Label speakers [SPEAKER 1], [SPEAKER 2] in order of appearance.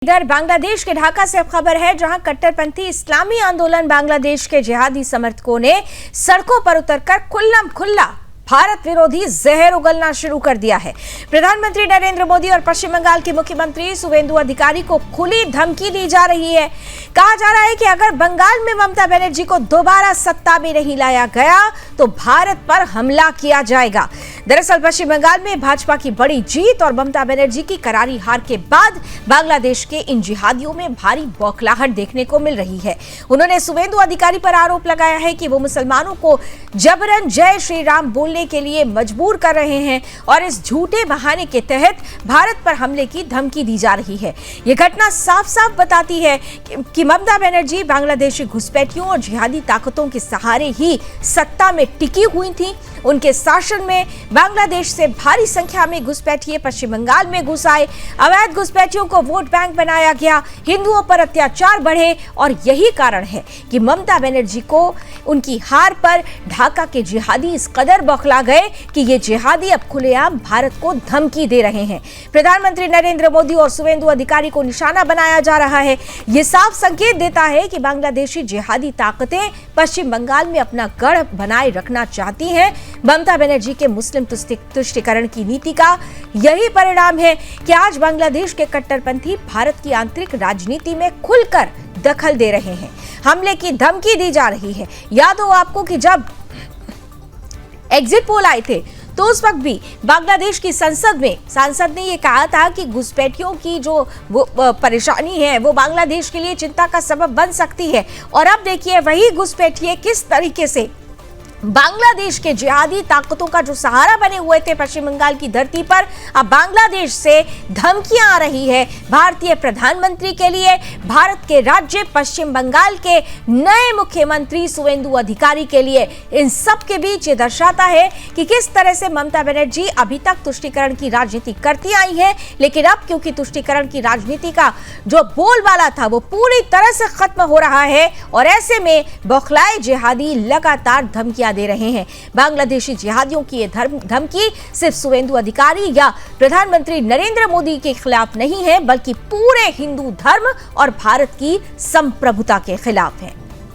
[SPEAKER 1] इधर बांग्लादेश के ढाका से खबर है, जहां कट्टरपंथी इस्लामी आंदोलन बांग्लादेश के जिहादी समर्थकों ने सड़कों पर उतरकर खुल्लम खुल्ला भारत विरोधी जहर उगलना शुरू कर दिया है। प्रधानमंत्री नरेंद्र मोदी और पश्चिम बंगाल के मुख्यमंत्री शुवेंदु अधिकारी को खुली धमकी दी जा रही है। कहा जा रहा है कि अगर बंगाल में ममता बनर्जी को दोबारा सत्ता में नहीं लाया गया तो भारत पर हमला किया जाएगा। दरअसल पश्चिम बंगाल में भाजपा की बड़ी जीत और ममता बनर्जी की करारी हार के बाद बांग्लादेश के इन जिहादियों में भारी बौखलाहट देखने को मिल रही है। उन्होंने शुवेंदु अधिकारी पर आरोप लगाया है कि वो मुसलमानों को जबरन जय श्री राम बोलने के लिए मजबूर कर रहे हैं और इस झूठे बहाने के तहत भारत पर हमले की धमकी दी जा रही है। यह घटना साफ साफ बताती है कि ममता बनर्जी बांग्लादेशी घुसपैठियों और जिहादी ताकतों के सहारे ही सत्ता में टिकी हुई थी। उनके शासन में बांग्लादेश से भारी संख्या में घुसपैठिए पश्चिम बंगाल में घुस आए, अवैध घुसपैठियों को वोट बैंक बनाया गया, हिंदुओं पर अत्याचार बढ़े और यही कारण है कि ममता बनर्जी को उनकी हार पर ढाका के जिहादी इस कदर बौखला गए कि ये जिहादी अब खुलेआम भारत को धमकी दे रहे हैं। प्रधानमंत्री नरेंद्र मोदी और शुवेंदु अधिकारी को निशाना बनाया जा रहा है। ये साफ संकेत देता है कि बांग्लादेशी जिहादी ताकतें पश्चिम बंगाल में अपना गढ़ बनाए रखना चाहती हैं। ममता बनर्जी के मुस्लिम तुष्टीकरण की नीति का यही परिणाम है कि आज बांग्लादेश के कट्टरपंथी भारत की आंतरिक राजनीति में खुलकर दखल दे रहे हैं। हमले की धमकी दी जा रही है। याद हो आपको कि जब एग्जिट पोल आए थे तो उस वक्त भी बांग्लादेश की संसद में सांसद ने यह कहा था कि घुसपैठियों की जो परेशानी है वो बांग्लादेश के लिए चिंता का सबब बन सकती है। और अब देखिए वही घुसपैठिए किस तरीके से बांग्लादेश के जिहादी ताकतों का जो सहारा बने हुए थे पश्चिम बंगाल की धरती पर, अब बांग्लादेश से धमकियां आ रही है भारतीय प्रधानमंत्री के लिए, भारत के राज्य पश्चिम बंगाल के नए मुख्यमंत्री शुवेंदु अधिकारी के लिए। इन सब के बीच ये दर्शाता है कि किस तरह से ममता बनर्जी अभी तक तुष्टीकरण की राजनीति करती आई है, लेकिन अब क्योंकि तुष्टीकरण की राजनीति का जो बोलबाला था वो पूरी तरह से खत्म हो रहा है और ऐसे में बौखलाए जिहादी लगातार धमकियां दे रहे हैं। बांग्लादेशी जिहादियों की यह धमकी सिर्फ शुवेंदु अधिकारी या प्रधानमंत्री नरेंद्र मोदी के खिलाफ नहीं है, बल्कि पूरे हिंदू धर्म और भारत की संप्रभुता के खिलाफ है।